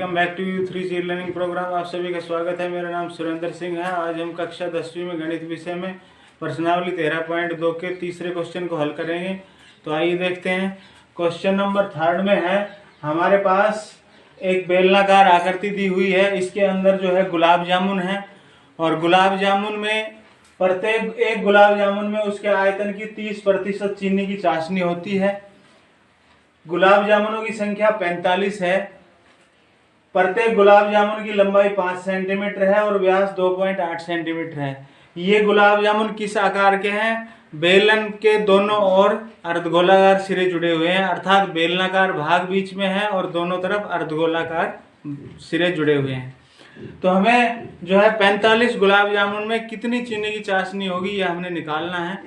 Welcome back to you 3C learning program. आप सभी का स्वागत है। मेरा नाम सुरेंद्र सिंह है। आज हम कक्षा 10वीं में गणित विषय में प्रश्नावली 13.2 के तीसरे क्वेश्चन को हल करेंगे। तो आइए देखते हैं। क्वेश्चन नंबर 3 में है, हमारे पास एक बेलनाकार आकृति दी हुई है। इसके अंदर जो है गुलाब जामुन है और गुलाब जामुन में प्रत्येक एक गुलाब जामुन में उसके आयतन की 30% चीनी की चाशनी होती है। गुलाब जामुनों की संख्या 45 है। प्रत्येक गुलाब जामुन की लंबाई 5 सेंटीमीटर है और व्यास 2.8 सेंटीमीटर है। ये गुलाब जामुन किस आकार के हैं? बेलन के दोनों ओर अर्धगोलाकार सिरे जुड़े हुए हैं, अर्थात बेलनाकार भाग बीच में है और दोनों तरफ अर्धगोलाकार सिरे जुड़े हुए हैं। तो हमें जो है 45 गुलाब जामुन में कितनी चीनी की चाशनी होगी यह हमने निकालना है।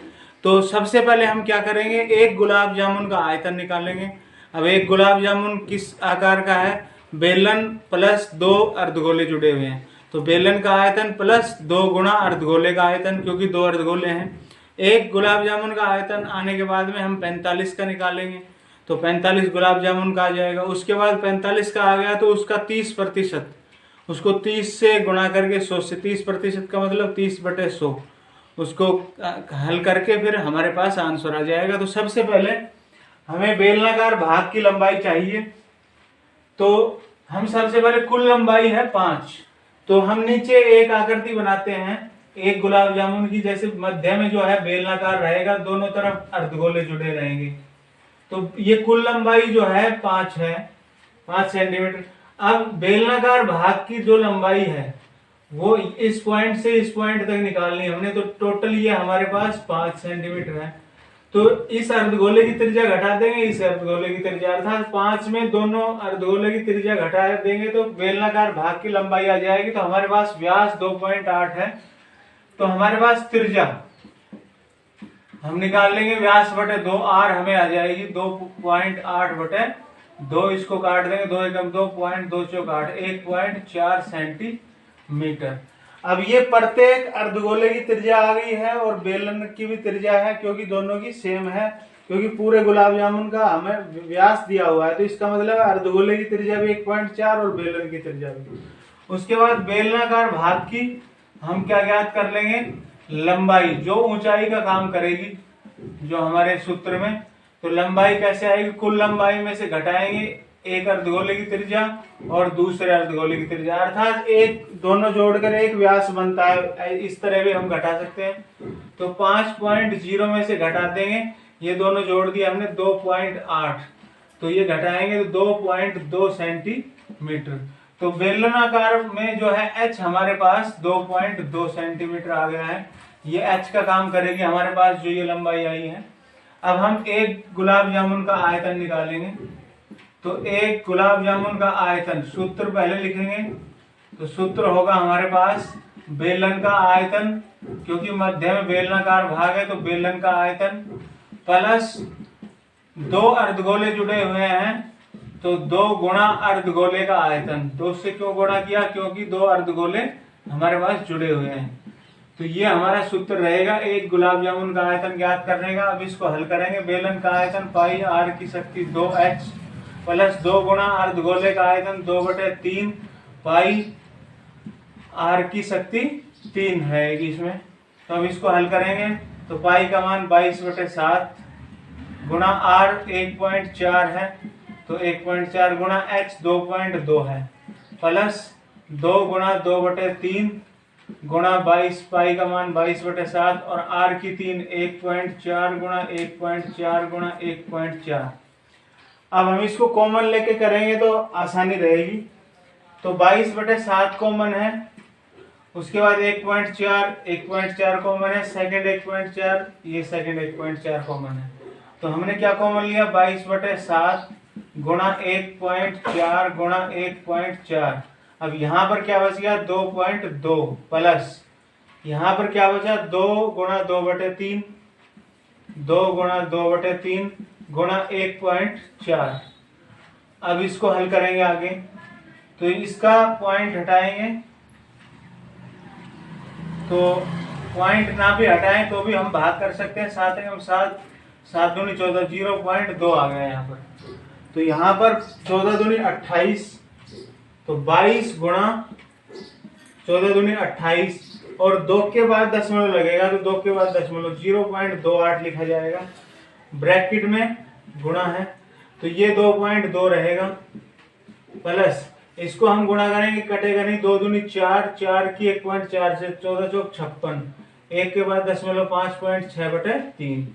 तो सबसे पहले हम क्या करेंगे, एक गुलाब जामुन का आयतन निकालेंगे। अब एक गुलाब जामुन किस आकार का है? बेलन प्लस 2 अर्धगोले जुड़े हुए हैं, तो बेलन का आयतन प्लस 2 गुणा अर्धगोले का आयतन, क्योंकि 2 अर्धगोले हैं। एक गुलाब जामुन का आयतन आने के बाद में हम 45 का निकालेंगे, तो 45 गुलाब जामुन का आ जाएगा। उसके बाद 45 का आ गया तो उसका 30%, उसको 30 से गुणा करके 100 से, 30% का मतलब 30/100, उसको हल करके फिर हमारे पास आंसर आ जाएगा। तो सबसे पहले हमें बेलनाकार भाग की लंबाई चाहिए। तो हम सबसे पहले कुल लंबाई है 5, तो हम नीचे एक आकृति बनाते हैं एक गुलाब जामुन की। जैसे मध्य में जो है बेलनाकार रहेगा, दोनों तरफ अर्धगोले जुड़े रहेंगे। तो ये कुल लंबाई जो है 5 है, 5 सेंटीमीटर। अब बेलनाकार भाग की जो लंबाई है वो इस पॉइंट से इस पॉइंट तक निकालनी है हमने। तो टोटल ये हमारे पास 5 सेंटीमीटर है। तो इस अर्धगोले की त्रिज्या घटा देंगे इस अर्धगोले की त्रिज्या, अर्थात 5 में दोनों अर्धगोले की त्रिज्या घटा देंगे तो बेलनाकार भाग की लंबाई आ जाएगी। तो हमारे पास व्यास 2.8 है, तो हमारे पास त्रिज्या हम निकाल लेंगे व्यास बटे 2 r हमें आ जाएगी 2.8 बटे 2। इसको काट देंगे, 2 एकम 2, 2 चौक 8, 1.4 सेंटीमीटर। अब ये प्रत्येक अर्धगोले की त्रिज्या आ गई है और बेलन की भी त्रिज्या है, क्योंकि दोनों की सेम है, क्योंकि पूरे गुलाब जामुन का हमें व्यास दिया हुआ है। तो इसका मतलब अर्धगोले की त्रिज्या भी 1.4 और बेलन की त्रिज्या भी। उसके बाद बेलनाकार भाग की हम क्या ज्ञात कर लेंगे? लंबाई, जो ऊंचाई का काम करेगी जो हमारे सूत्र में। तो लंबाई कैसे आएगी? कुल लंबाई में से घटाएंगे एक अर्धगोले की त्रिज्या और दूसरे अर्धगोले की त्रिज्या, अर्थात एक दोनों जोड़कर एक व्यास बनता है। इस तरह भी हम घटा सकते हैं। तो 5.0 में से घटा देंगे, ये दोनों जोड़ दिया हमने 2.8, तो ये घटाएंगे तो 2.2 सेंटीमीटर। तो बेलनाकार में जो है h हमारे पास 2.2 सेंटीमीटर आ गया है। ये h का काम करेगी हमारे पास जो ये लंबाई आई है। अब हम एक गुलाब जामुन का आयतन निकालेंगे। तो एक गुलाब जामुन का आयतन, सूत्र पहले लिखेंगे। तो सूत्र होगा हमारे पास बेलन का आयतन, क्योंकि मध्य में बेलनाकार भाग है तो बेलन का आयतन प्लस 2 अर्धगोले जुड़े हुए हैं तो 2 गुणा अर्धगोले का आयतन। 2 से क्यों गुणा किया? क्योंकि 2 अर्धगोले हमारे पास जुड़े हुए हैं। तो ये हमारा सूत्र रहेगा एक गुलाब जामुन का आयतन ज्ञात करने का। अब इसको हल करेंगे। बेलन का आयतन पाई r की शक्ति 2h प्लस 2 गुणा अर्धगोले का आयतन 2/3 पाई r की शक्ति 3 है इसमें। तो अब इसको हल करेंगे तो पाई का मान 22/7 गुणा r 1.4 है, तो 1.4 गुणा h 2.2 है, प्लस 2 गुणा 2/3 गुणा 22, पाई का मान 22/7 और r की 3, 1.4 गुणा 1.4 गुणा 1.4। अब हम इसको कॉमन लेके करेंगे तो आसानी रहेगी। तो 22/7 कॉमन है, उसके बाद 1.4 कॉमन है, सेकंड 1.4, ये सेकंड 1.4 कॉमन है। तो हमने क्या कॉमन लिया? 22/7 गुणा 1.4 गुणा 1.4। अब यहाँ पर क्या बच गया? 2.2 प्लस यहाँ पर क्या बचा? 2 गुणा 2/3, 2 गुणा 2/3 गुणा 1.4। अब इसको हल करेंगे आगे। तो इसका पॉइंट हटाएंगे, तो पॉइंट ना भी हटाएं तो भी हम भाग कर सकते हैं। 7 एवं 7, 7 दूनी 14, 0.2 आ गया यहाँ पर। तो यहाँ पर 14 दूनी 28, तो 22 गुणा 14 दूनी 28 और 2 के बाद दशमलव लगेगा तो 2 के बाद दशमलव 0.28 लिखा जाएगा। ब्रैकेट में गुणा है तो ये 2.2 रहेगा प्लस इसको हम गुणा करेंगे, कटेगा नहीं, 2 दूनी 4, 4 की 1.4 से 14 चौक 56, 1 के बाद दशमलव 5.6/3।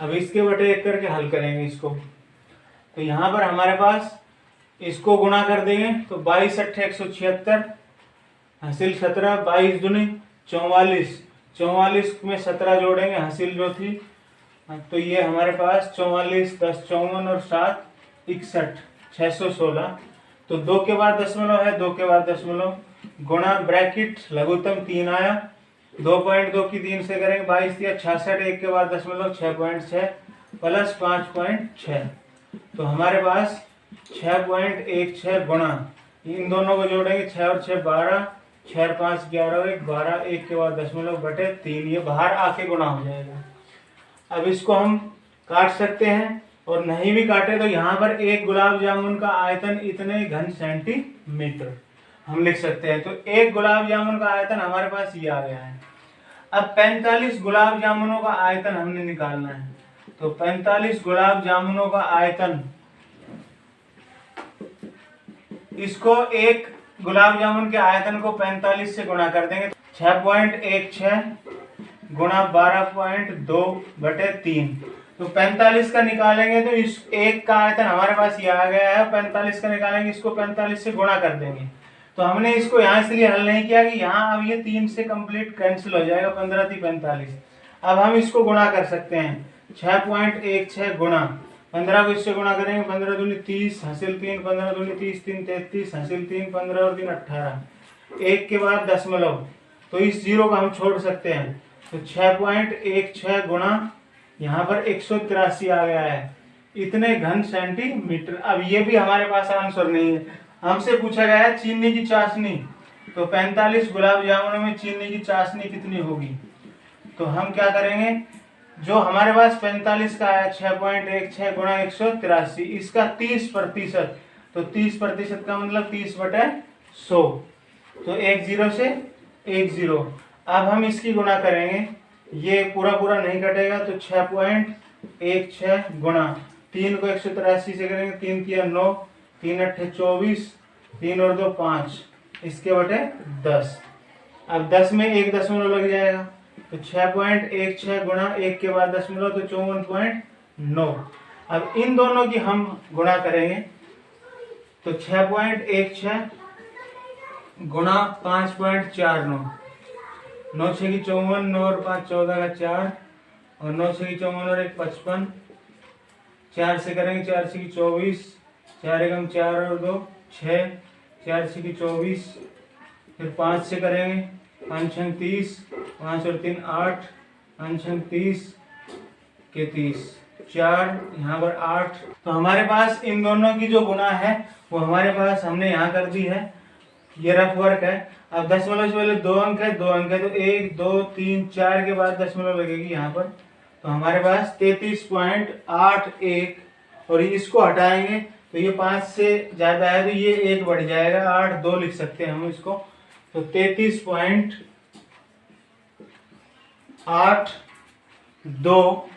अब इसके बटे 1 करके हल करेंगे इसको, तो यहाँ पर हमारे पास इसको गुणा कर देंगे तो 22 8 176 हासिल 17, 22 दूनी 44, 44 में 17 जोड़ेंगे हासिल जो थी, तो ये हमारे पास 44 10 54 और 7 61 616। तो 2 के बाद दशमलव है, 2 के बाद दशमलव गुणा ब्रैकेट लघुत्तम 3 आया, 2.2 की 3 से करेंगे 22 या 66, 1 के बाद दशमलव 6.6 प्लस 5.6, तो हमारे पास 6.16 गुणा इन दोनों को जोड़ेंगे 6 और 6 12, 6 और 5 11 और 1 12, 1 के बाद दशमलव बटे 3, ये बाहर आके गुणा हो जाएगा। अब इसको हम काट सकते हैं और नहीं भी काटे तो यहाँ पर एक गुलाब जामुन का आयतन इतने घन सेंटीमीटर हम लिख सकते हैं। तो एक गुलाब जामुन का आयतन हमारे पास ये आ गया है। अब 45 गुलाब जामुनों का आयतन हमने निकालना है, तो 45 गुलाब जामुनों का आयतन, इसको एक गुलाब जामुन के आयतन को 45 से गुणा कर देंगे, 6.16 गुणा 12.2/3, तो 45 का निकालेंगे तो इस एक का आयतन हमारे पास ये आ गया है, 45 का निकालेंगे, इसको 45 से गुणा कर देंगे। तो हमने इसको यहाँ इसलिए हल नहीं किया कि यहाँ अब ये 3 से कंप्लीट कैंसिल हो जाएगा, 15 3 45। अब हम इसको गुणा कर सकते हैं, 6.16 गुणा 15 को इससे गुणा करेंगे, 15 दूनी 30 हासिल 3, 15 दूनी 30 3 33 हासिल 3, 15 और 3 18, 1 के बाद दशमलव, तो इस जीरो का हम छोड़ सकते हैं, तो 6.16 गुणा यहाँ पर 183 आ गया है, इतने घन सेंटीमीटर। अब ये भी हमारे पास आंसर नहीं है, हमसे पूछा गया है चीनी की चाशनी, तो 45 गुलाब जामुनों में चीनी की चाशनी कितनी होगी, तो हम क्या करेंगे, जो हमारे पास 45 का है 6.16 गुणा 183, इसका 30%, तो 30% का मतलब 30/100, तो 1 0 से 1 0। अब हम इसकी गुणा करेंगे, ये पूरा पूरा नहीं कटेगा, तो 6.16 गुणा 3 को 183 से करेंगे, 3 3 9, 3 8 24, 3 और 2 5, इसके बटे 10। अब 10 में एक दशमलव लग जाएगा, तो 6.16 गुणा 1 के बाद दशमलव, तो 54.9। अब इन दोनों की हम गुणा करेंगे, तो 6.16 गुणा 5.49, 9 6 की 54, 9 और 5 14 का 4, और 9 6 की 54 और 1 55, 4 से करेंगे, 4 6 की 24, 4 एकम 4 और 2 6, 4 6 की 24, फिर 5 से करेंगे, 5 6 30, 5 और 3 8, 5 6 30 के 30, 4 यहाँ पर 8। तो हमारे पास इन दोनों की जो गुणा है वो हमारे पास हमने यहाँ कर दी है, ये रफ वर्क है। अब दशमलव से पहले 2 अंक है, 2 अंक है, तो 1 2 3 4 के बाद दशमलव लगेगी यहाँ पर, तो हमारे पास 33.81, और इसको हटाएंगे तो ये 5 से ज्यादा है, तो ये 1 बढ़ जाएगा, 8 2 लिख सकते हैं हम इसको, तो 33.82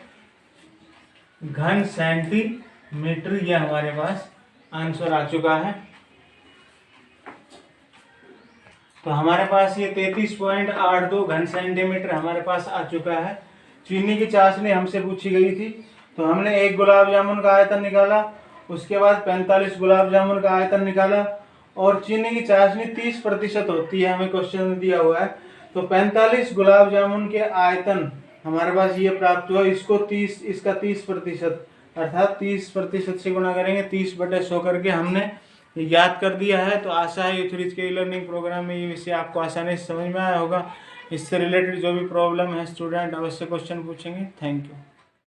घन सेंटीमीटर, ये हमारे पास आंसर आ चुका है। तो हमारे पास ये 33.82 घन सेंटीमीटर हमारे पास आ चुका है। चीनी की चाशनी हमसे पूछी गई थी, तो हमने एक गुलाब जामुन का आयतन निकाला, उसके बाद 45 गुलाब जामुन का आयतन निकाला, और चीनी की चाशनी 30% होती है, हमें क्वेश्चन में दिया हुआ है। तो 45 गुलाब जामुन के आयतन हमारे पास ये प्राप्त हुआ, इसको 30, इसका 30% अर्थात 30% से गुणा करेंगे, 30/100 करके हमने याद कर दिया है। तो आशा है यूथ के लर्निंग प्रोग्राम में ये विषय आपको आसानी से समझ में आया होगा। इससे रिलेटेड जो भी प्रॉब्लम है स्टूडेंट अवश्य क्वेश्चन पूछेंगे। Thank you.